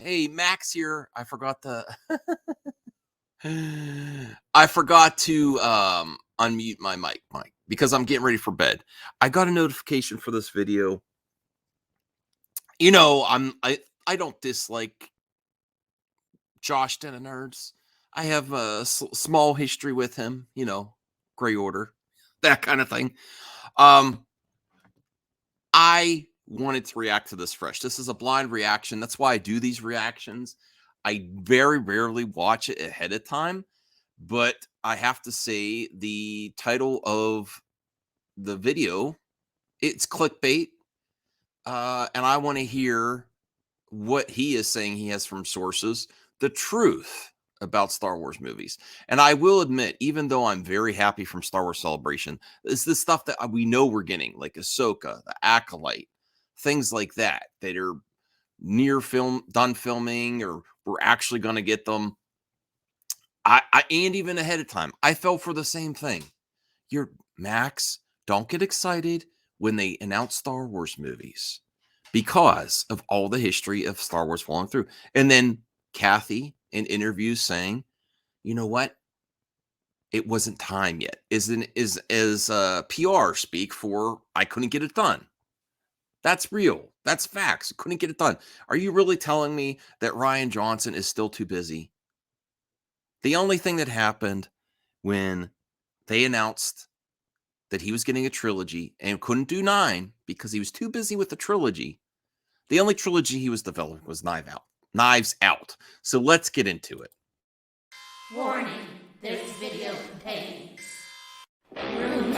Hey, Max here. I forgot to I forgot to unmute my mic, because I'm getting ready for bed. I got a notification for this video. You know, I don't dislike Josh Den of Nerds. I have a small history with him, Gray Order, that kind of thing. I wanted to react to this fresh. This is a blind reaction. That's why I do these reactions. I very rarely watch it ahead of time, but I have to say the title of the video, it's clickbait. And I want to hear what he is saying he has from sources, the truth about Star Wars movies. And I will admit, even though I'm very happy from Star Wars Celebration, it's the stuff that we know we're getting, like Ahsoka, the Acolyte, things like that are done filming, or we're actually going to get them. And even ahead of time, I fell for the same thing. Max, don't get excited when they announce Star Wars movies, because of all the history of Star Wars falling through. And then Kathy in interviews saying, you know what? It wasn't time yet. Is PR speak for I couldn't get it done. That's real. That's facts. Couldn't get it done. Are you really telling me that Rian Johnson is still too busy? The only thing that happened when they announced that he was getting a trilogy and couldn't do 9 because he was too busy with the trilogy, the only trilogy he was developing was Knives Out. So let's get into it. Warning, this video contains rumors,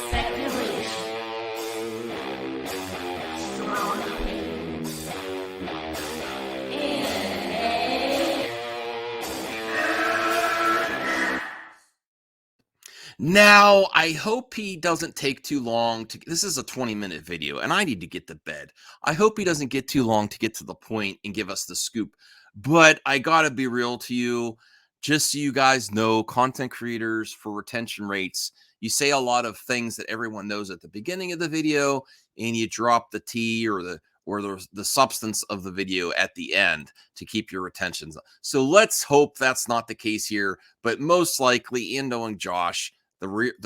speculation, strong opinions, Now, I hope he doesn't take too long this is a 20-minute video, and I need to get to bed. I hope he doesn't get too long to get to the point and give us the scoop. But I gotta be real to you, just so you guys know, content creators, for retention rates, you say a lot of things that everyone knows at the beginning of the video, and you drop the tea or the substance of the video at the end to keep your retentions. So let's hope that's not the case here. But most likely, in knowing Josh, the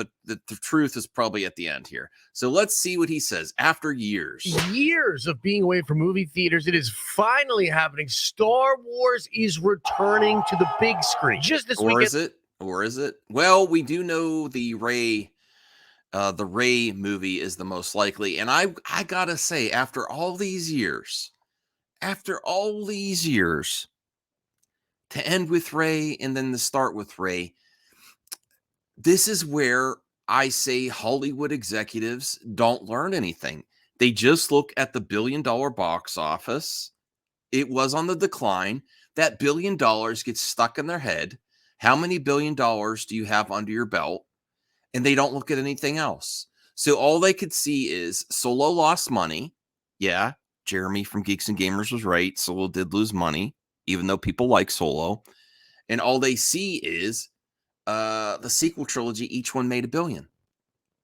truth is probably at the end here. So let's see what he says. After years of being away from movie theaters, it is finally happening. Star Wars is returning to the big screen. Just this weekend. Or is it? Well, we do know the Rey movie is the most likely. And I gotta say, after all these years, to end with Rey and then to start with Rey, this is where I say Hollywood executives don't learn anything. They just look at the $1 billion box office. It was on the decline. That $1 billion gets stuck in their head. How many $1 billion do you have under your belt? And they don't look at anything else. So all they could see is Solo lost money. Yeah, Jeremy from Geeks and Gamers was right. Solo did lose money, even though people like Solo. And all they see is the sequel trilogy, each one made $1 billion.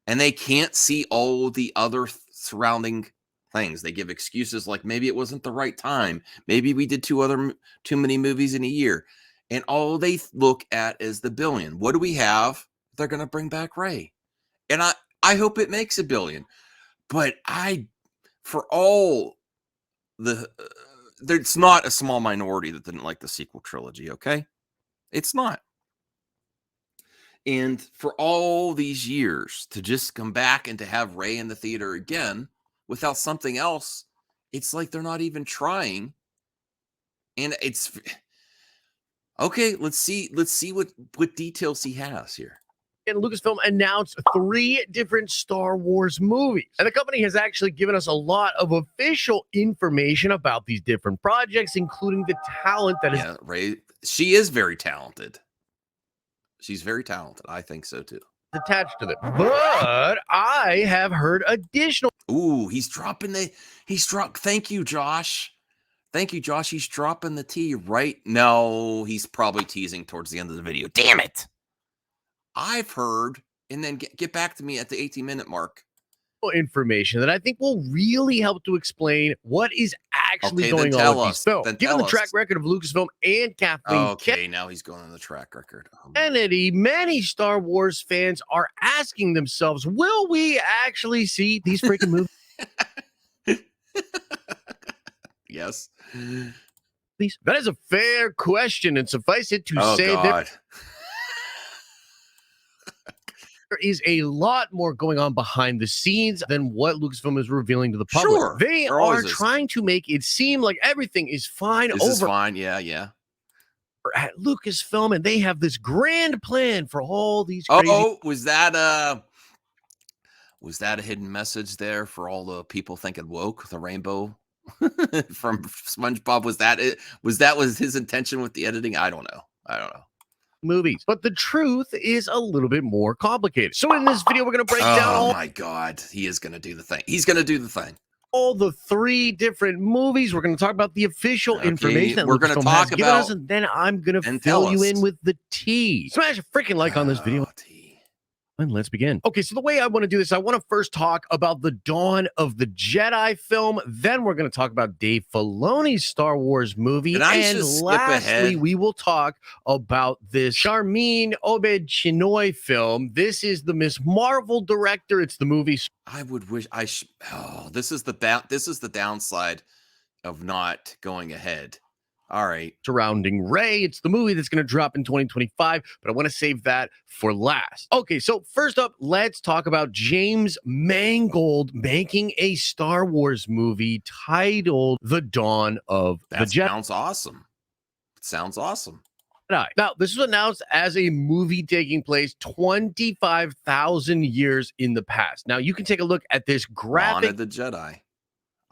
And they can't see all the other surrounding things. They give excuses like maybe it wasn't the right time. Maybe we did too many movies in a year. And all they look at is the $1 billion. What do we have? They're going to bring back Rey. And I hope it makes $1 billion. But for all the, there's not a small minority that didn't like the sequel trilogy, okay? It's not. And for all these years to just come back and to have Rey in the theater again without something else, it's like they're not even trying. And it's okay. Let's see what details he has here. And Lucasfilm announced 3 different Star Wars movies. And the company has actually given us a lot of official information about these different projects, including the talent that is Rey. She is very talented. She's very talented. I think so too. Attached to them. But I have heard additional. Ooh, he's dropping. Thank you, Josh. Thank you, Josh. He's dropping the tea right. No, he's probably teasing towards the end of the video. Damn it. I've heard, and then get back to me at the 18-minute mark. Information that I think will really help to explain what is actually Okay, then going on tell with us. these films. Then Given the tell track us. record of Lucasfilm and Kathleen Okay, now he's going on the track record. Kennedy, many Star Wars fans are asking themselves, will we actually see these freaking movies? Yes. That is a fair question, and suffice it to Oh say God. there is a lot more going on behind the scenes than what Lucasfilm is revealing to the public. Sure, They there always are is. trying to make it seem like everything is fine This is over fine. Yeah. at Lucasfilm, and they have this grand plan for all these crazy. Oh, was that a hidden message there for all the people thinking woke? The rainbow from SpongeBob, was that it? Was his intention with the editing? I don't know. Movies, but the truth is a little bit more complicated. So in this video, we're going to break down Oh my God, he is going to do the thing. He's going to do the thing. all the 3 different movies. We're going to talk about the official information that we're gonna Lucasfilm talk has given us, about- and then I'm going to and fill tell you us. in with the tea. Smash a freaking like on this video. Oh, T. And let's begin. Okay, so the way I want to do this, I want to first talk about the Dawn of the Jedi film. Then we're going to talk about Dave Filoni's Star Wars movie. Did I And just skip lastly, ahead? we will talk about this Charmin Obed Chinoy film. This is the Miss Marvel director. It's the movie. I would wish I should. Oh, this is the downside of not going ahead. All right. Surrounding Rey. It's the movie that's going to drop in 2025, but I want to save that for last. Okay, so first up, let's talk about James Mangold making a Star Wars movie titled The Dawn of That the Jedi. sounds awesome. Sounds awesome. Now, this was announced as a movie taking place 25,000 years in the past. Now, you can take a look at this Dawn graphic. of the Jedi.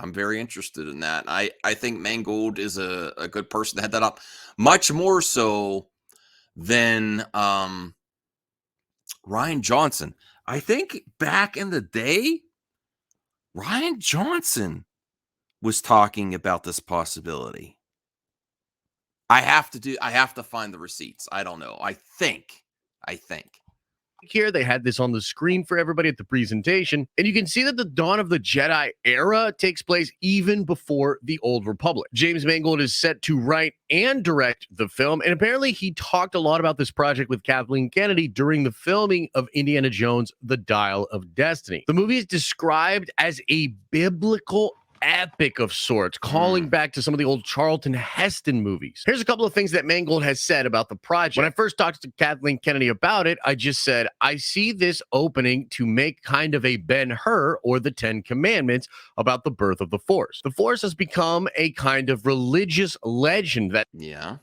I'm very interested in that. I think Mangold is a good person to head that up. Much more so than Ryan Johnson. I think back in the day, Ryan Johnson was talking about this possibility. I have to find the receipts. I don't know. I think. Here, they had this on the screen for everybody at the presentation, and you can see that the Dawn of the Jedi era takes place even before the Old Republic. James Mangold is set to write and direct the film, and apparently he talked a lot about this project with Kathleen Kennedy during the filming of Indiana Jones: The Dial of Destiny. The movie is described as a biblical epic of sorts, calling back to some of the old Charlton Heston movies. Here's a couple of things that Mangold has said about the project. When I first talked to Kathleen Kennedy about it, I just said, I see this opening to make kind of a Ben-Hur or the 10 Commandments about the birth of the Force. The Force has become a kind of religious legend that Yeah.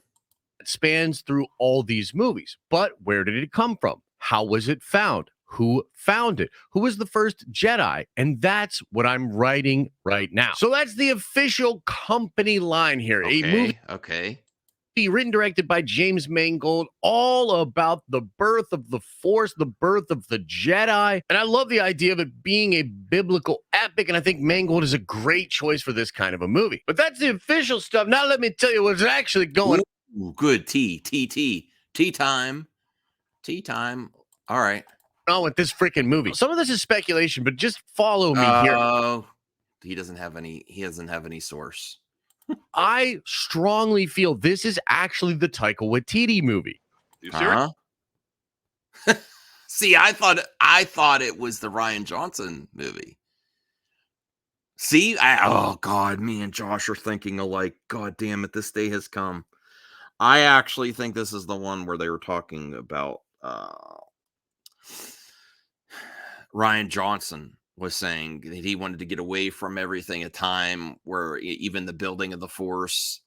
spans through all these movies. But where did it come from? How was it found? Who found it? Who was the first Jedi? And that's what I'm writing right now. So that's the official company line here. A movie Okay. written, directed by James Mangold, all about the birth of the Force, the birth of the Jedi. And I love the idea of it being a biblical epic. And I think Mangold is a great choice for this kind of a movie. But that's the official stuff. Now let me tell you what's actually going on. Ooh, good. Tea time. All right. With this freaking movie. Some of this is speculation, but just follow me here. Oh, he doesn't have any source. I strongly feel this is actually the Taika Waititi movie. You serious? See, I thought it was the Ryan Johnson movie. See, oh God, me and Josh are thinking alike. God damn it, this day has come. I actually think this is the one where they were talking about Ryan Johnson was saying that he wanted to get away from everything, a time where even the building of the Force.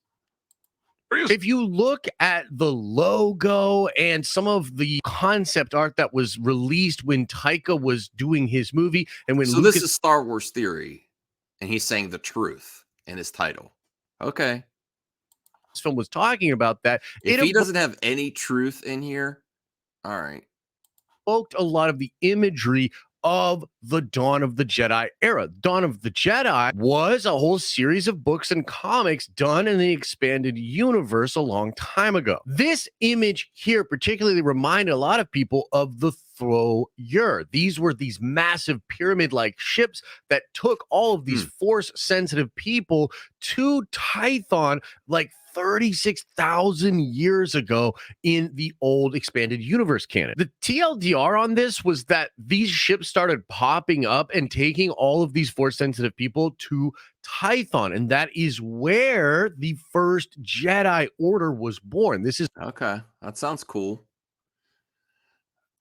If you look at the logo and some of the concept art that was released when Taika was doing his movie, and when So this is Star Wars theory, and he's saying the truth in his title. Okay. this film was talking about that, If it he doesn't have any truth in here, all right. evoked a lot of the imagery of the Dawn of the Jedi era. Dawn of the Jedi was a whole series of books and comics done in the expanded universe a long time ago. This image here particularly reminded a lot of people of the Destroyer. These were these massive pyramid-like ships that took all of these force-sensitive people to Tython like 36,000 years ago in the old expanded universe canon. The TLDR on this was that these ships started popping up and taking all of these force-sensitive people to Tython, and that is where the first Jedi Order was born. This is Okay, that sounds cool.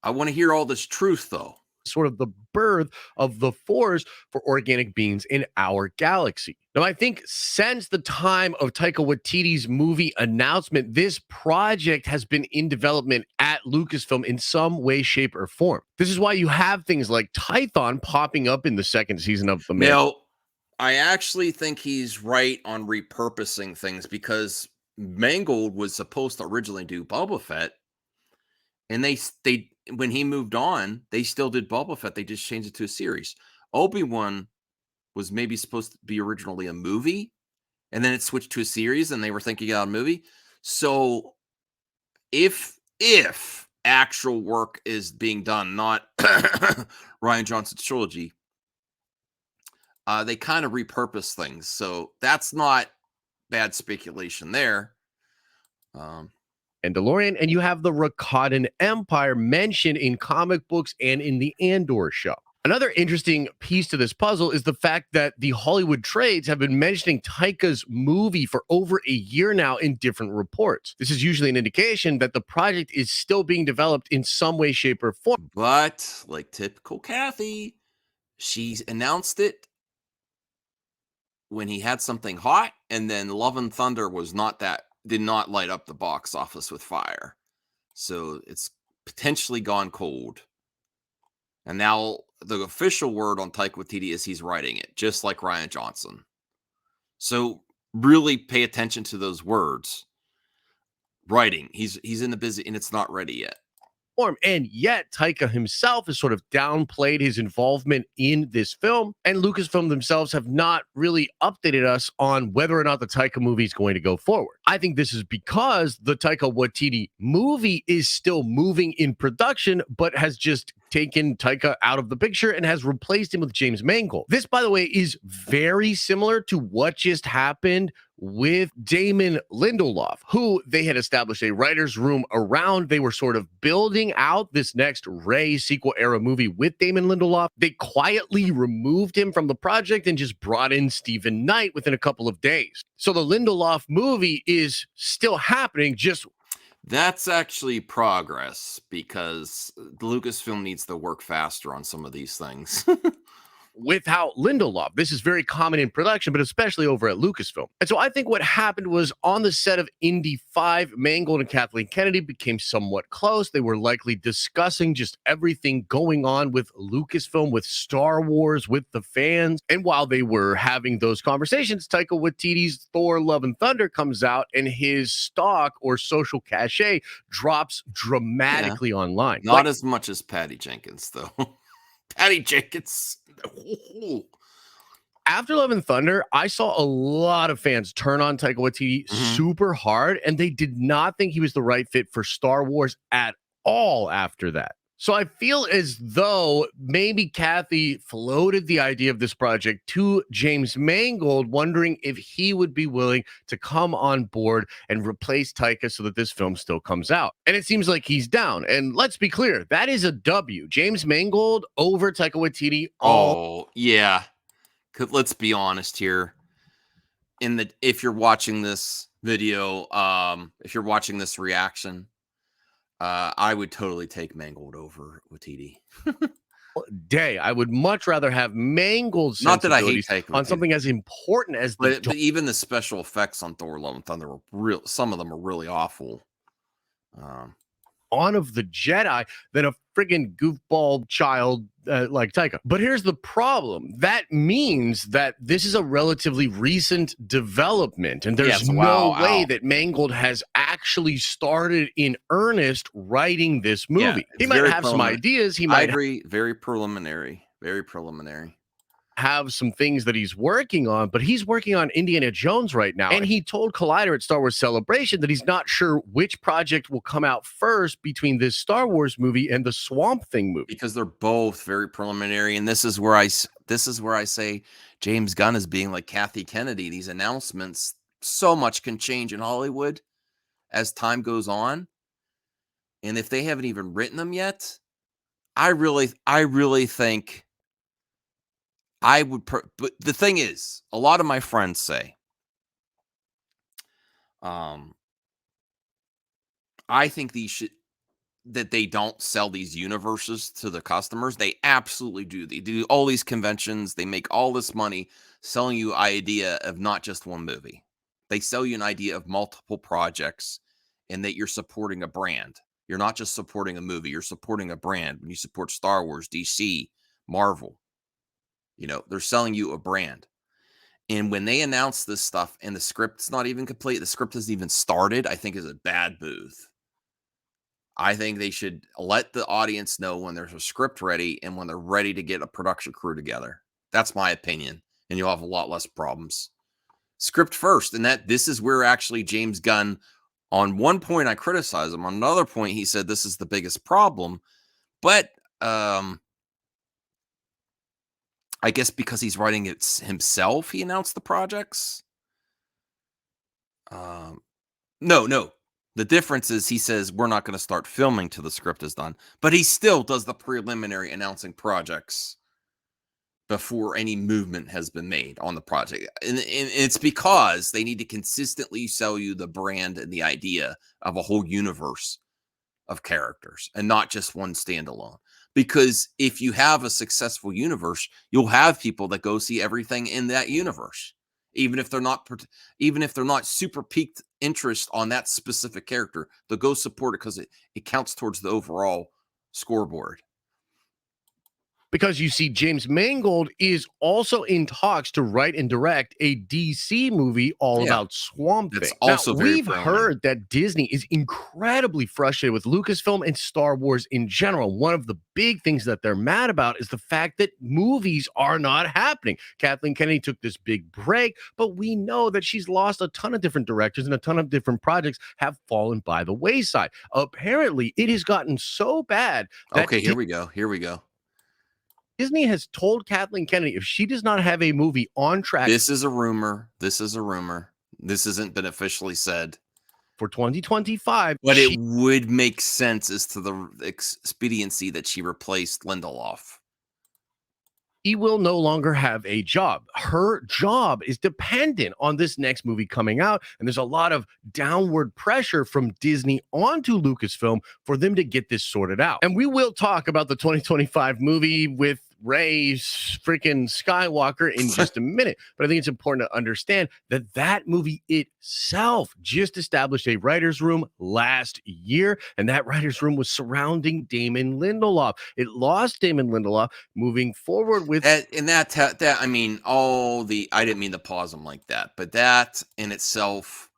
I want to hear all this truth, though. sort of the birth of the Force for organic beings in our galaxy. Now, I think since the time of Taika Waititi's movie announcement, this project has been in development at Lucasfilm in some way, shape, or form. This is why you have things like Tython popping up in the second season of The Mandalorian. Now, I actually think he's right on repurposing things because Mangold was supposed to originally do Boba Fett, and they when he moved on, they still did Boba Fett. They just changed it to a series. Obi-Wan was maybe supposed to be originally a movie, and then it switched to a series, and they were thinking about a movie. So if actual work is being done, not Rian Johnson's trilogy, they kind of repurpose things. So that's not bad speculation there. Mandalorian, and you have the Rakatan Empire mentioned in comic books and in the Andor show. Another interesting piece to this puzzle is the fact that the Hollywood trades have been mentioning Taika's movie for over a year now in different reports. This is usually an indication that the project is still being developed in some way, shape, or form. But like typical Kathy, she announced it when he had something hot, and then Love and Thunder did not light up the box office with fire. So it's potentially gone cold. And now the official word on Taika Waititi is he's writing it, just like Rian Johnson. So really pay attention to those words. Writing. He's in the busy, and it's not ready yet. And yet Taika himself has sort of downplayed his involvement in this film, and Lucasfilm themselves have not really updated us on whether or not the Taika movie is going to go forward. I think this is because the Taika Waititi movie is still moving in production, but has just taken Taika out of the picture and has replaced him with James Mangold. This, by the way, is very similar to what just happened with Damon Lindelof, who they had established a writer's room around. They were sort of building out this next Rey sequel era movie with Damon Lindelof. They quietly removed him from the project and just brought in Stephen Knight within a couple of days. So the Lindelof movie is still happening, just that's actually progress because Lucasfilm needs to work faster on some of these things. without Lindelof. This is very common in production, but especially over at Lucasfilm. And so I think what happened was on the set of Indy 5, Mangold and Kathleen Kennedy became somewhat close. They were likely discussing just everything going on with Lucasfilm, with Star Wars, with the fans. And while they were having those conversations, Taika Waititi's Thor Love and Thunder comes out and his stock or social cachet drops dramatically online. Not as much as Patty Jenkins, though. Patty Jenkins. After Love and Thunder, I saw a lot of fans turn on Taika Waititi super hard, and they did not think he was the right fit for Star Wars at all after that. So I feel as though maybe Kathy floated the idea of this project to James Mangold, wondering if he would be willing to come on board and replace Taika so that this film still comes out. And it seems like he's down. And let's be clear, that is a W. James Mangold over Taika Waititi. Oh, yeah. Let's be honest here. If you're watching this video, if you're watching this reaction, I would totally take Mangold over Waititi. I would much rather have Mangold's not that I hate Taika on something as important as but even the special effects on Thor: Love and Thunder were real. Some of them are really awful. Dawn of the Jedi than a friggin' goofball child like Taika. But here's the problem. That means that this is a relatively recent development, and there's no way that Mangold has actually started in earnest writing this movie. He might have some ideas. He might agree. Very preliminary. Very preliminary. have some things that he's working on, but he's working on Indiana Jones right now. And he told Collider at Star Wars Celebration that he's not sure which project will come out first between this Star Wars movie and the Swamp Thing movie. Because they're both very preliminary, and this is where I say James Gunn is being like Kathy Kennedy. These announcements, so much can change in Hollywood as time goes on, and if they haven't even written them yet, I really think I would. But the thing is, a lot of my friends say, I think that they don't sell these universes to the customers. They absolutely do. They do all these conventions. They make all this money selling you idea of not just one movie. They sell you an idea of multiple projects and that you're supporting a brand. You're not just supporting a movie. You're supporting a brand. When you support Star Wars, DC, Marvel, they're selling you a brand. And when they announce this stuff and the script's not even complete, the script hasn't even started, I think is a bad move. I think they should let the audience know when there's a script ready and when they're ready to get a production crew together. That's my opinion. And you'll have a lot less problems. Script first. And this is where actually James Gunn, on one point I criticize him. On another point, he said this is the biggest problem. But I guess because he's writing it himself, he announced the projects. No. The difference is he says we're not going to start filming till the script is done, but he still does the preliminary announcing projects before any movement has been made on the project. And it's because they need to consistently sell you the brand and the idea of a whole universe of characters and not just one standalone. Because if you have a successful universe, you'll have people that go see everything in that universe. Even if they're not super peaked interest on that specific character, they'll go support it because it counts towards the overall scoreboard. Because you see, James Mangold is also in talks to write and direct a DC movie all about Swamp Thing. It's also we've heard that Disney is incredibly frustrated with Lucasfilm and Star Wars in general. One of the big things that they're mad about is the fact that movies are not happening. Kathleen Kennedy took this big break, but we know that she's lost a ton of different directors and a ton of different projects have fallen by the wayside. Apparently, it has gotten so bad that okay, here we go. Disney has told Kathleen Kennedy if she does not have a movie on track. This is a rumor. This hasn't been officially said. For 2025. But it would make sense as to the expediency that she replaced Lindelof. He will no longer have a job. Her job is dependent on this next movie coming out. And there's a lot of downward pressure from Disney onto Lucasfilm for them to get this sorted out. And we will talk about the 2025 movie with Rey freaking Skywalker in just a minute. But I think it's important to understand that that movie itself just established a writer's room last year. And that writer's room was surrounding Damon Lindelof. It lost Damon Lindelof moving forward with I didn't mean to pause him like that, but that in itself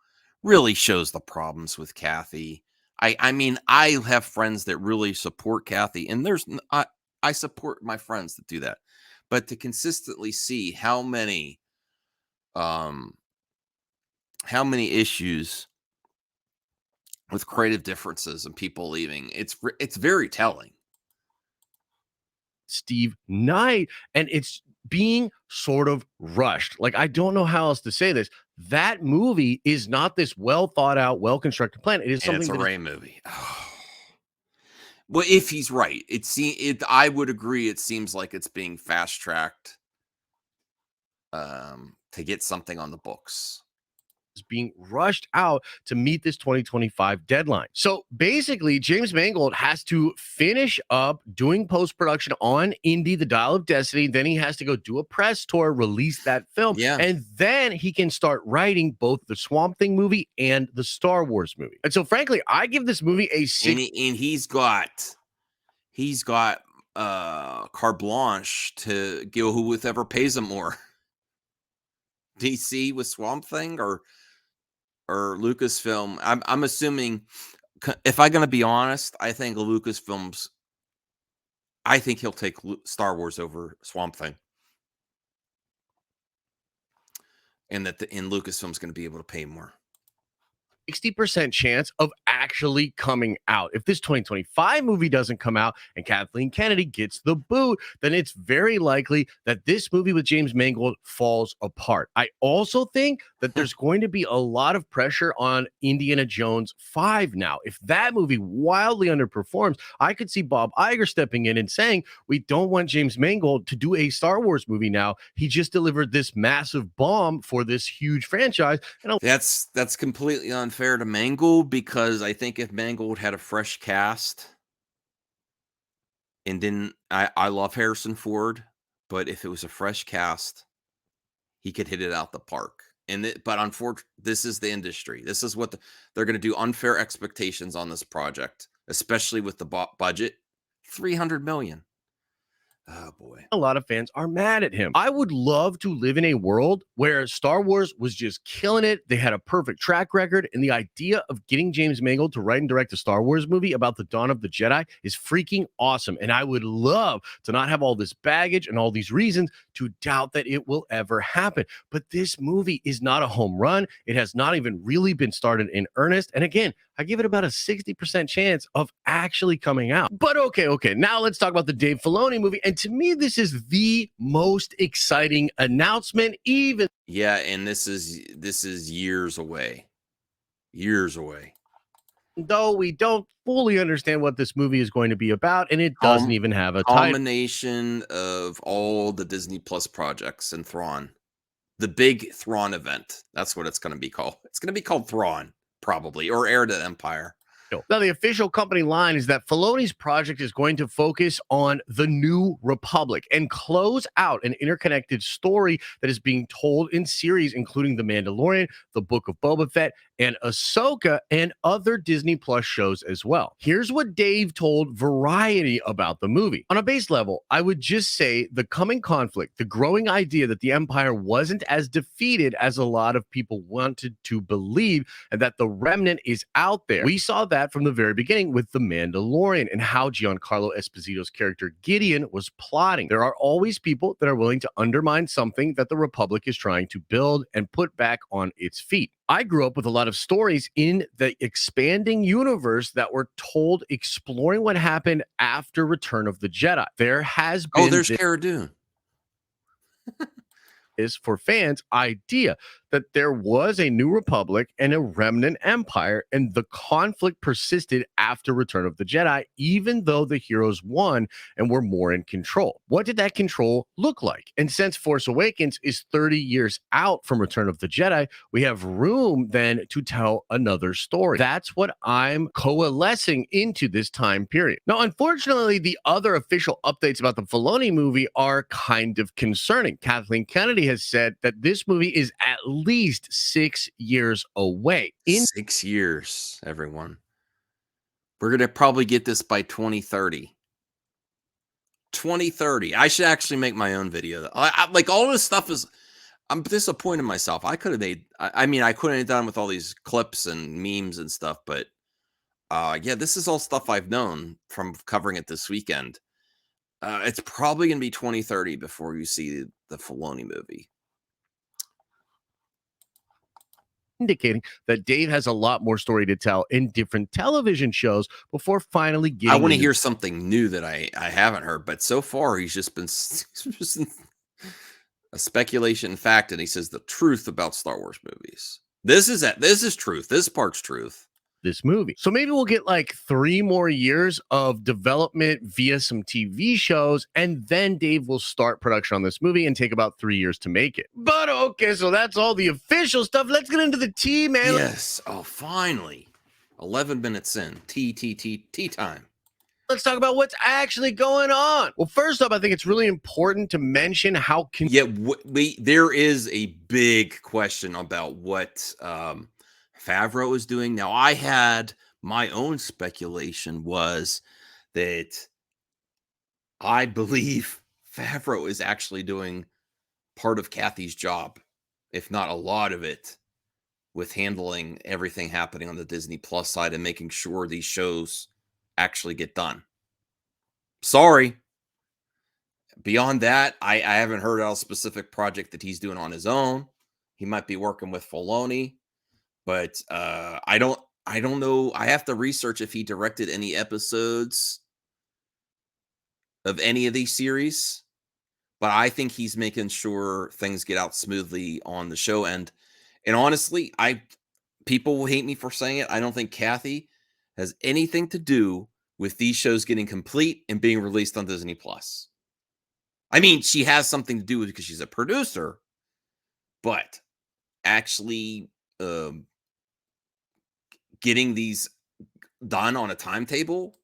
really shows the problems with Kathy. I mean, I have friends that really support Kathy, and I support my friends that do that, but to consistently see how many issues with creative differences and people leaving, it's very telling. Steve Knight, and it's being sort of rushed. Like, I don't know how else to say this. That movie is not this well thought out, well constructed plan. It is something. It's a Rey movie. Well, if he's right, I would agree. It seems like it's being fast tracked to get something on the books. Is being rushed out to meet this 2025 deadline. So basically, James Mangold has to finish up doing post-production on Indy, The Dial of Destiny. Then he has to go do a press tour, release that film. Yeah. And then he can start writing both the Swamp Thing movie and the Star Wars movie. And so frankly, I give this movie a 6. And he's got carte blanche to go whoever pays him more. DC with Swamp Thing or Lucasfilm. I'm assuming, if I'm going to be honest, I think he'll take Star Wars over Swamp Thing. and that Lucasfilm's going to be able to pay more. 60% chance of actually coming out. If this 2025 movie doesn't come out and Kathleen Kennedy gets the boot, then it's very likely that this movie with James Mangold falls apart. I also think that there's going to be a lot of pressure on Indiana Jones 5 now. If that movie wildly underperforms, I could see Bob Iger stepping in and saying, we don't want James Mangold to do a Star Wars movie now. He just delivered this massive bomb for this huge franchise. And That's completely unfair to Mangold, because I think if Mangold had a fresh cast, and then I love Harrison Ford, but if it was a fresh cast, he could hit it out the park. But unfortunately, this is the industry. This is what they're going to do. Unfair expectations on this project, especially with the budget, $300 million. Oh boy. a lot of fans are mad at him. I would love to live in a world where Star Wars was just killing it. They had a perfect track record, and the idea of getting James Mangold to write and direct a Star Wars movie about the dawn of the Jedi is freaking awesome. And I would love to not have all this baggage and all these reasons to doubt that it will ever happen. But this movie is not a home run. It has not even really been started in earnest. And again, I give it about a 60% chance of actually coming out. But okay. Now let's talk about the Dave Filoni movie. And to me, this is the most exciting announcement, even. Yeah, and this is years away. Years away. Though we don't fully understand what this movie is going to be about, and it doesn't even have a title. Combination of all the Disney Plus projects and Thrawn. The big Thrawn event. That's what it's going to be called. It's going to be called Thrawn, probably, or Heir to the Empire. Now, the official company line is that Filoni's project is going to focus on the New Republic and close out an interconnected story that is being told in series, including The Mandalorian, The Book of Boba Fett, and Ahsoka, and other Disney Plus shows as well. Here's what Dave told Variety about the movie. On a base level, I would just say the coming conflict, the growing idea that the Empire wasn't as defeated as a lot of people wanted to believe, and that the remnant is out there. We saw that from the very beginning with The Mandalorian and how Giancarlo Esposito's character Gideon was plotting. There are always people that are willing to undermine something that the Republic is trying to build and put back on its feet. I grew up with a lot of stories in the expanding universe that were told exploring what happened after Return of the Jedi. There has been there's Cara Dune. Is for fans idea that there was a New Republic and a remnant empire, and the conflict persisted after Return of the Jedi, even though the heroes won and were more in control. What did that control look like? And since Force Awakens is 30 years out from Return of the Jedi, we have room then to tell another story. That's what I'm coalescing into this time period. Now, unfortunately, the other official updates about the Filoni movie are kind of concerning. Kathleen Kennedy has said that this movie is at least 6 years away. 6 years, everyone. We're going to probably get this by 2030. 2030. I should actually make my own video. Like all this stuff is, I'm disappointed in myself. I could have made, I mean, I couldn't have done with all these clips and memes and stuff, but yeah, this is all stuff I've known from covering it this weekend. It's probably going to be 2030 before you see the Filoni movie. Indicating that Dave has a lot more story to tell in different television shows before finally getting. I want to hear something new that I haven't heard, but so far he's just been a speculation fact, and he says the truth about Star Wars movies. This is truth. This part's truth. This movie. So maybe we'll get like 3 more years of development via some TV shows, and then Dave will start production on this movie and take about 3 years to make it. But okay, so that's all the official stuff. Let's get into the tea, man. Yes. Oh, finally. 11 minutes in. Tea time. Let's talk about what's actually going on. Well, first up, I think it's really important to mention how there is a big question about what Favreau is doing. Now, I had my own speculation was that I believe Favreau is actually doing part of Kathy's job, if not a lot of it, with handling everything happening on the Disney Plus side and making sure these shows actually get done. Sorry. Beyond that, I haven't heard about a specific project that he's doing on his own. He might be working with Filoni, but I don't know. I have to research if he directed any episodes of any of these series, but I think he's making sure things get out smoothly on the show end. And honestly, people will hate me for saying it. I don't think Kathy has anything to do with these shows getting complete and being released on Disney Plus. I mean, she has something to do with it because she's a producer, but actually getting these done on a timetable,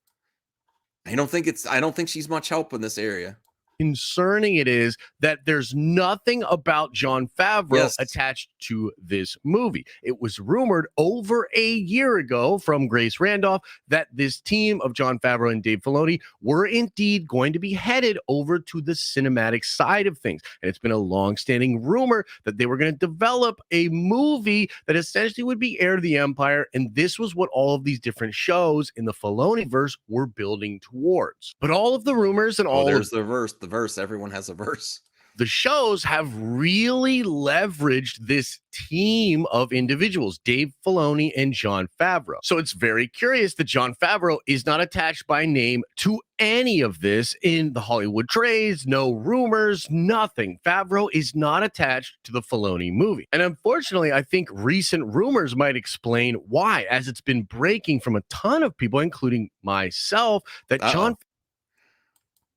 I don't think she's much help in this area. Concerning it is that there's nothing about Jon Favreau Yes. attached to this movie. It was rumored over a year ago from Grace Randolph that this team of Jon Favreau and Dave Filoni were indeed going to be headed over to the cinematic side of things. And it's been a long-standing rumor that they were going to develop a movie that essentially would be Heir to the Empire. And this was what all of these different shows in the Filoniverse were building towards. But all of the rumors and Oh, all of there's the verse. Everyone has a verse. the shows have really leveraged this team of individuals, Dave Filoni and Jon Favreau. So it's very curious that Jon Favreau is not attached by name to any of this in the Hollywood trades, no rumors, nothing. Favreau is not attached to the Filoni movie. And unfortunately, I think recent rumors might explain why, as it's been breaking from a ton of people, including myself, that Jon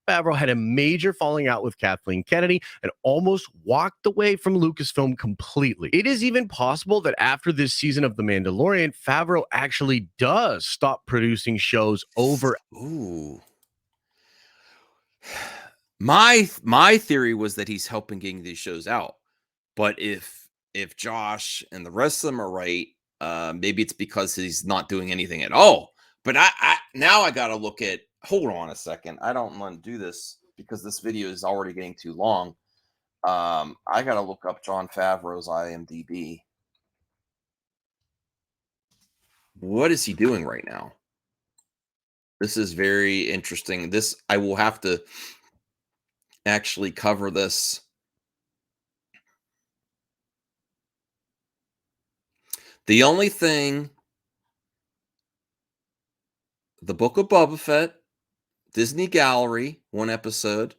Favreau had a major falling out with Kathleen Kennedy and almost walked away from Lucasfilm completely. It is even possible that after this season of The Mandalorian, Favreau actually does stop producing shows over. Ooh. My theory was that he's helping getting these shows out. But if Josh and the rest of them are right, maybe it's because he's not doing anything at all. But now I got to look at. Hold on a second. I don't want to do this because this video is already getting too long. I got to look up Jon Favreau's IMDb. What is he doing right now? This is very interesting. I will have to actually cover this. The only thing, The Book of Boba Fett, Disney Gallery, 1 episode,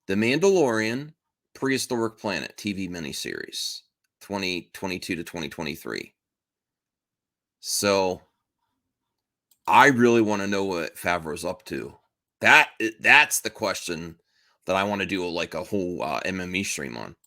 The Mandalorian, Prehistoric Planet TV miniseries, 2022 to 2023. So I really want to know what Favreau's up to. That's the question that I want to do like a whole MME stream on.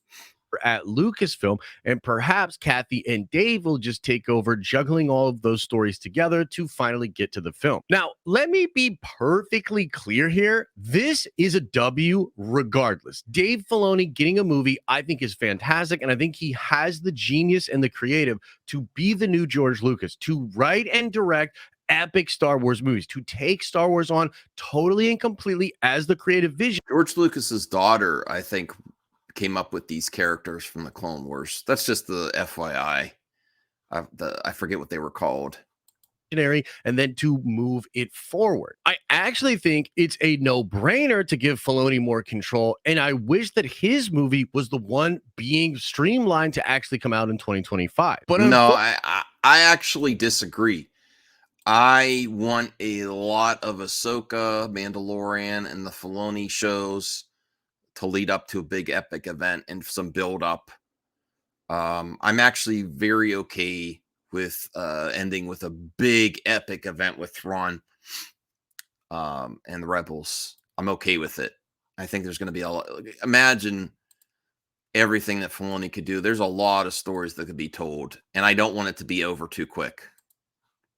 At Lucasfilm, and perhaps Kathy and Dave will just take over juggling all of those stories together to finally get to the film. Now, let me be perfectly clear here. This is a W regardless. Dave Filoni getting a movie, I think, is fantastic, and I think he has the genius and the creative to be the new George Lucas, to write and direct epic Star Wars movies, to take Star Wars on totally and completely as the creative vision. George Lucas's daughter, I think, came up with these characters from the Clone Wars. That's just the FYI. I forget what they were called. And then to move it forward. I actually think it's a no-brainer to give Filoni more control, and I wish that his movie was the one being streamlined to actually come out in 2025. But no, I actually disagree. I want a lot of Ahsoka, Mandalorian, and the Filoni shows to lead up to a big epic event and some build up. I'm actually very okay with ending with a big epic event with Thrawn and the Rebels. I'm okay with it. I think there's going to be a lot. Imagine everything that Filoni could do. There's a lot of stories that could be told, and I don't want it to be over too quick.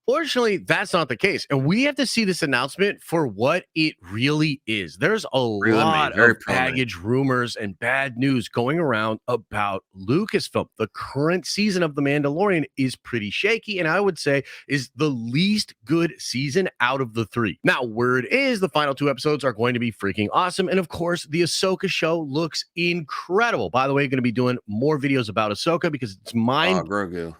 Fortunately, that's not the case. And we have to see this announcement for what it really is. There's a lot of baggage, rumors, and bad news going around about Lucasfilm. The current season of The Mandalorian is pretty shaky, and I would say is the least good season out of the 3. Now, word is the final 2 episodes are going to be freaking awesome. And of course, the Ahsoka show looks incredible. By the way, going to be doing more videos about Ahsoka because it's Grogu.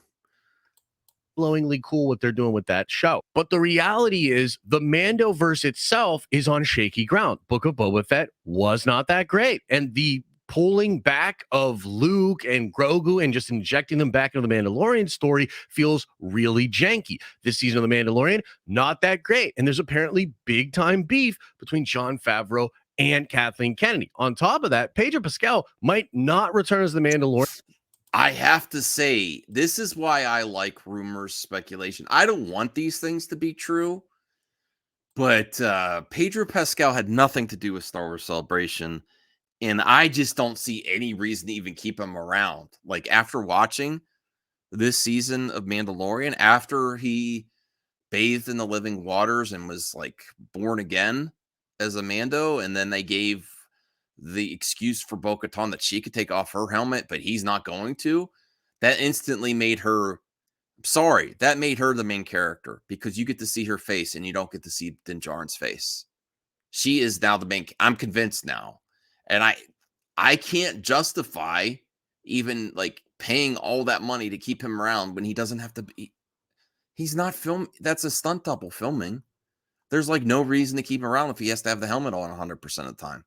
Blowingly cool what they're doing with that show. But the reality is the Mandoverse itself is on shaky ground. Book of Boba Fett was not that great. And the pulling back of Luke and Grogu and just injecting them back into the Mandalorian story feels really janky. This season of The Mandalorian, not that great. And there's apparently big time beef between Jon Favreau and Kathleen Kennedy. On top of that, Pedro Pascal might not return as the Mandalorian. I have to say, this is why I like rumors, speculation. I don't want these things to be true, but Pedro Pascal had nothing to do with Star Wars Celebration, and I just don't see any reason to even keep him around. Like, after watching this season of Mandalorian, after he bathed in the living waters and was, like, born again as a Mando, and then they gave the excuse for Bo-Katan that she could take off her helmet, but he's not going to, that instantly made her, that made her the main character, because you get to see her face and you don't get to see Din Djarin's face. She is now the main, I'm convinced now. And I can't justify even like paying all that money to keep him around when he doesn't have to be, he's not that's a stunt double filming. There's like no reason to keep him around if he has to have the helmet on 100% of the time.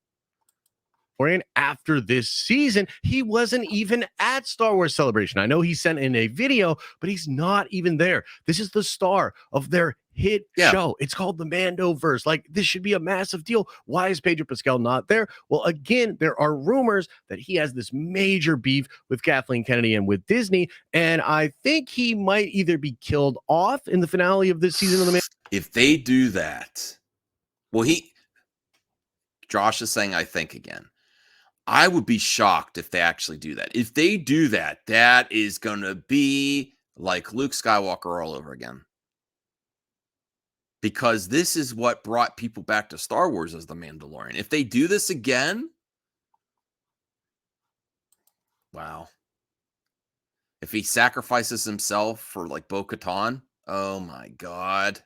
After this season, he wasn't even at Star Wars Celebration. I know he sent in a video, but he's not even there. This is the star of their hit show. It's called the Mandoverse. Like, this should be a massive deal. Why is Pedro Pascal not there? Well, again, there are rumors that he has this major beef with Kathleen Kennedy and with Disney, and I think he might either be killed off in the finale of this season of the If they do that, well, Josh is saying, I think again. I would be shocked if they actually do that. If they do that, that is going to be like Luke Skywalker all over again. Because this is what brought people back to Star Wars as the Mandalorian. If they do this again, wow. If he sacrifices himself for like Bo-Katan, oh my God.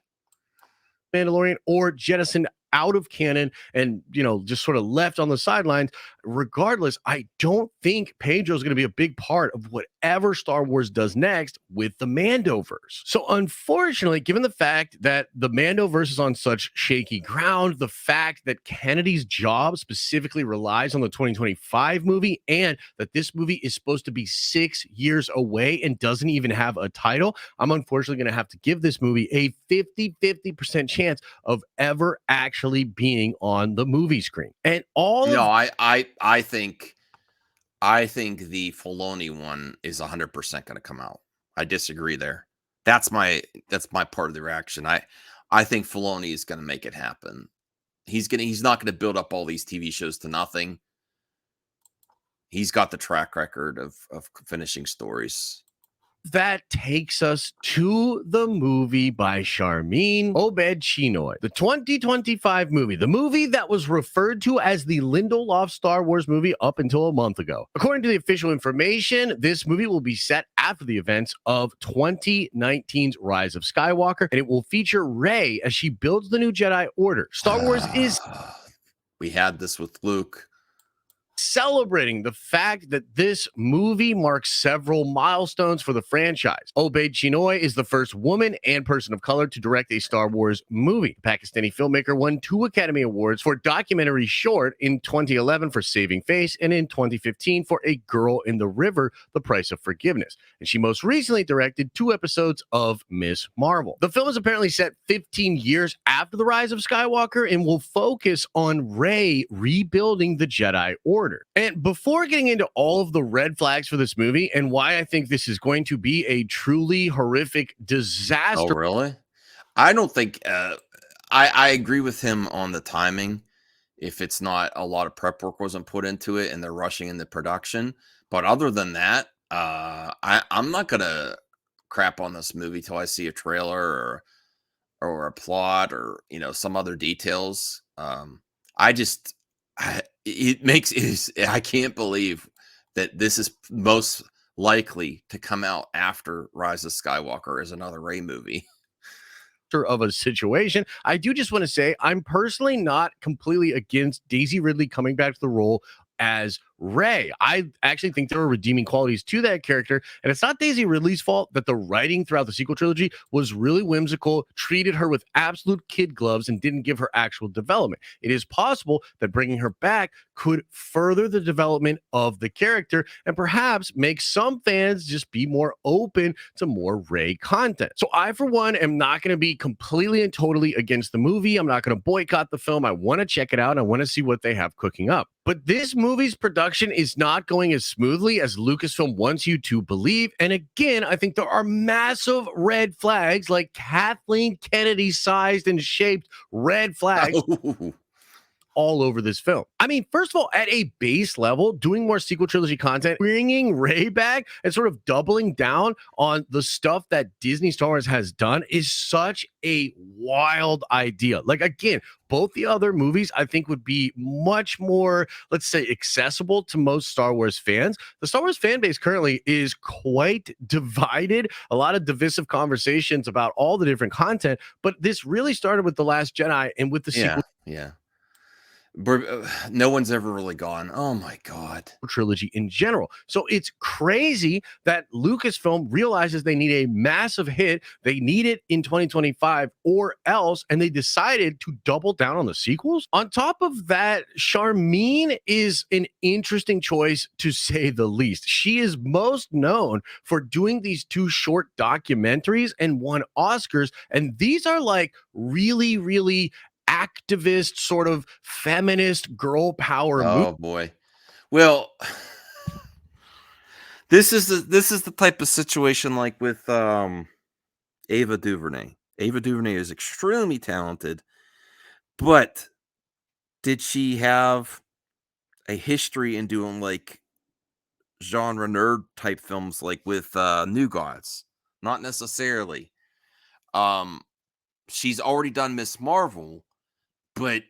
Mandalorian, or jettisoned out of canon and, just sort of left on the sidelines. Regardless, I don't think Pedro's going to be a big part of whatever Star Wars does next with the Mandoverse. So unfortunately, given the fact that the Mandoverse is on such shaky ground, the fact that Kennedy's job specifically relies on the 2025 movie, and that this movie is supposed to be 6 years away and doesn't even have a title, I'm unfortunately going to have to give this movie a 50% chance of ever actually being on the movie screen. And I think the Filoni one is 100% going to come out. I disagree there. That's my part of the reaction. I think Filoni is going to make it happen. He's not going to build up all these TV shows to nothing. He's got the track record of finishing stories. That takes us to the movie by Sharmeen Obaid-Chinoy, the 2025 movie, the movie that was referred to as the Lindelof Star Wars movie up until a month ago. According to the official information, this movie will be set after the events of 2019's Rise of Skywalker, and it will feature Rey as she builds the new Jedi Order. Star Wars is... We had this with Luke. Celebrating the fact that this movie marks several milestones for the franchise. Obaid-Chinoy is the first woman and person of color to direct a Star Wars movie. The Pakistani filmmaker won 2 Academy Awards for documentary short in 2011 for Saving Face, and in 2015 for A Girl in the River, The Price of Forgiveness. And she most recently directed 2 episodes of Ms. Marvel. The film is apparently set 15 years after the Rise of Skywalker and will focus on Rey rebuilding the Jedi Order. And before getting into all of the red flags for this movie and why I think this is going to be a truly horrific disaster. Oh, really? I don't think I agree with him on the timing. If it's not a lot of prep work wasn't put into it and they're rushing into production. But other than that, I'm not going to crap on this movie till I see a trailer or a plot or, some other details. I can't believe that this is most likely to come out after Rise of Skywalker as another Rey movie. Of a situation. I do just want to say I'm personally not completely against Daisy Ridley coming back to the role as Rey. I actually think there are redeeming qualities to that character, and it's not Daisy Ridley's fault that the writing throughout the sequel trilogy was really whimsical, treated her with absolute kid gloves, and didn't give her actual development. It is possible that bringing her back could further the development of the character and perhaps make some fans just be more open to more Rey content. So I, for one, am not going to be completely and totally against the movie. I'm not going to boycott the film. I want to check it out. And I want to see what they have cooking up. But this movie's production is not going as smoothly as Lucasfilm wants you to believe. And again, I think there are massive red flags, like Kathleen Kennedy sized and shaped red flags all over this film. I mean, first of all, at a base level, doing more sequel trilogy content, bringing Rey back and sort of doubling down on the stuff that Disney Star Wars has done is such a wild idea. Like, again, both the other movies I think would be much more, let's say, accessible to most Star Wars fans. The Star Wars fan base currently is quite divided, a lot of divisive conversations about all the different content, but this really started with The Last Jedi and with the sequel no one's ever really gone, oh my God. trilogy in general. So it's crazy that Lucasfilm realizes they need a massive hit. They need it in 2025 or else, and they decided to double down on the sequels. On top of that, Charmin is an interesting choice to say the least. She is most known for doing these 2 short documentaries and won Oscars, and these are like really, really activist, sort of feminist girl power movie. Oh boy. Well, this is the type of situation like with Ava DuVernay. Ava DuVernay is extremely talented, but did she have a history in doing like genre nerd type films like with New Gods? Not necessarily. Um she's already done Miss Marvel, but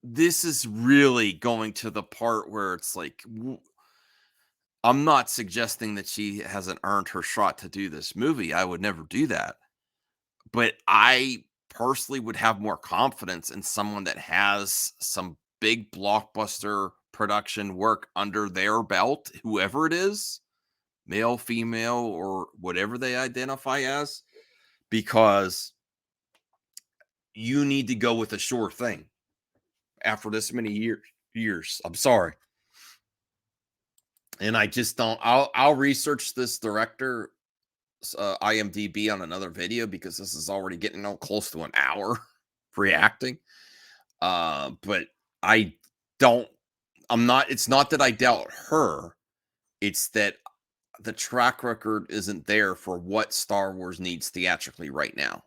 this is really going to the part where it's like, I'm not suggesting that she hasn't earned her shot to do this movie. I would never do that. But I personally would have more confidence in someone that has some big blockbuster production work under their belt, whoever it is, male, female, or whatever they identify as, because you need to go with a sure thing after this many years. I'm sorry. And I just don't. I'll research this director IMDb on another video, because this is already getting close to an hour reacting. But I don't. I'm not. It's not that I doubt her. It's that the track record isn't there for what Star Wars needs theatrically right now.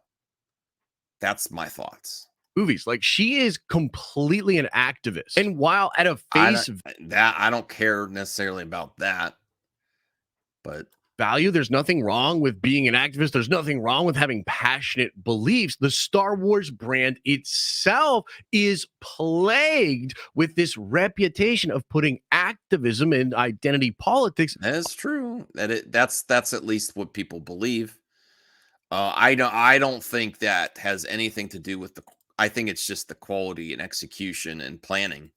That's my thoughts. Movies. Like, she is completely an activist. And while at a face I don't care necessarily about that, but value, there's nothing wrong with being an activist. There's nothing wrong with having passionate beliefs. The Star Wars brand itself is plagued with this reputation of putting activism and identity politics. That's true. That's at least what people believe. I don't think that has anything to do with I think it's just the quality and execution and planning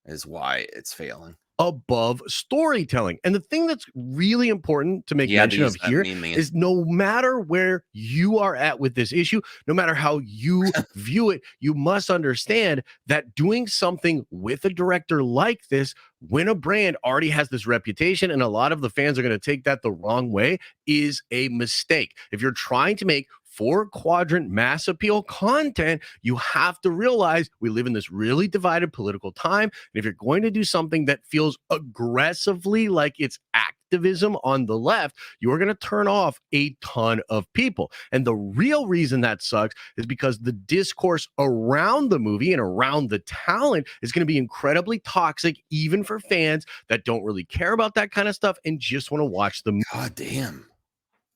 is why it's failing Above storytelling. And the thing that's really important to make mention of here is no matter where you are at with this issue, no matter how you view it, you must understand that doing something with a director like this, when a brand already has this reputation and a lot of the fans are going to take that the wrong way, is a mistake. If you're trying to make 4-quadrant mass appeal content, you have to realize we live in this really divided political time. And if you're going to do something that feels aggressively like it's activism on the left, you're going to turn off a ton of people. And the real reason that sucks is because the discourse around the movie and around the talent is going to be incredibly toxic, even for fans that don't really care about that kind of stuff and just want to watch the movie. God damn.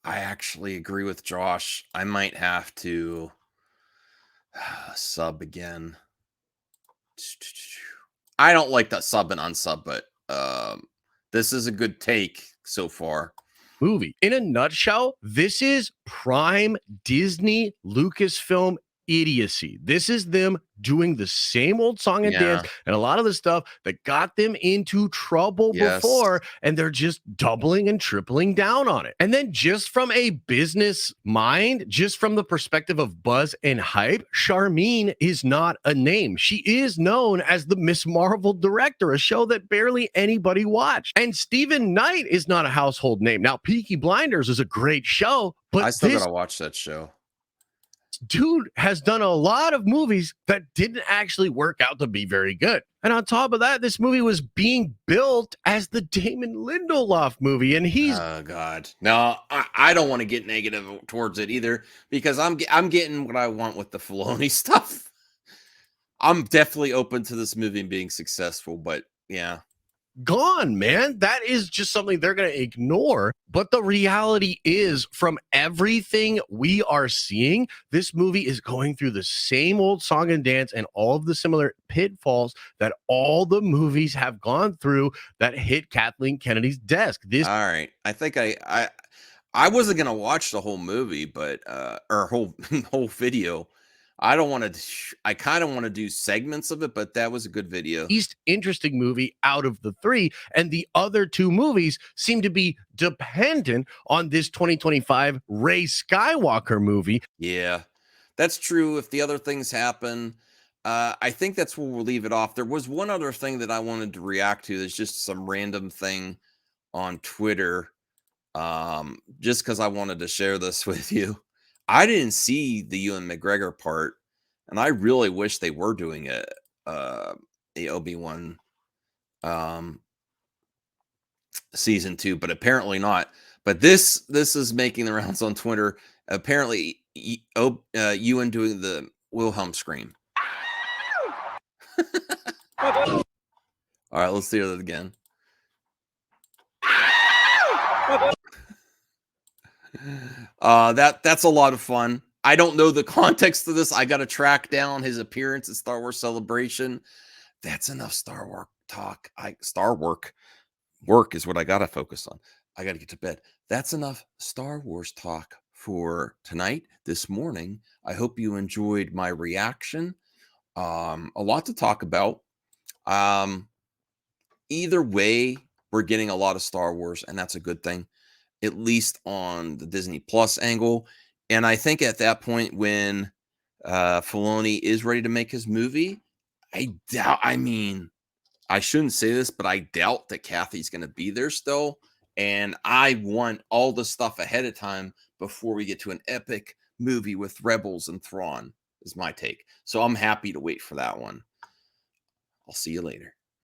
I actually agree with Josh. I might have to sub again. I don't like that sub and unsub, but this is a good take so far. Movie. In a nutshell, this is prime Disney Lucasfilm idiocy. This is them doing the same old song and dance Yeah. and a lot of the stuff that got them into trouble Yes. before, and they're just doubling and tripling down on it. And then just from a business mind, just from the perspective of buzz and hype, Charmin is not a name. She is known as the Miss Marvel director, a show that barely anybody watched. And Stephen Knight is not a household name. Now, Peaky Blinders is a great show, but I still this gotta watch that show. dude has done a lot of movies that didn't actually work out to be very good. And on top of that, this movie was being built as the Damon Lindelof movie, and he's Oh God, no, I don't want to get negative towards it either because I'm getting what I want with the Filoni stuff. I'm definitely open to this movie being successful, but yeah, gone, man. That is just something they're going to ignore. But the reality is, from everything we are seeing, this movie is going through the same old song and dance and all of the similar pitfalls that all the movies have gone through that hit Kathleen Kennedy's desk. This all right. I think I wasn't gonna watch the whole movie, but or whole whole video. I don't want to. I kind of want to do segments of it, but that was a good video. least interesting movie out of the three, and the other two movies seem to be dependent on this 2025 Ray Skywalker movie. Yeah, that's true. If the other things happen, I think that's where we'll leave it off. There was one other thing that I wanted to react to. There's just some random thing on Twitter. Just because I wanted to share this with you. I didn't see the Ewan McGregor part, and I really wish they were doing it. The Obi-Wan um season 2, but apparently not. But this is making the rounds on Twitter. Apparently, Ewan doing the Wilhelm scream. All right, let's hear that again. That's a lot of fun. I don't know the context of this. I got to track down his appearance at Star Wars Celebration. That's enough Star Wars talk. Work is what I got to focus on. I got to get to bed. That's enough Star Wars talk for tonight, this morning. I hope you enjoyed my reaction. A lot to talk about. Either way, we're getting a lot of Star Wars, and that's a good thing, at least on the Disney Plus angle. And I think at that point, when Filoni is ready to make his movie, I mean, I shouldn't say this, but I doubt that Kathy's going to be there still. And I want all the stuff ahead of time before we get to an epic movie with Rebels and Thrawn, is my take. So I'm happy to wait for that one. I'll see you later.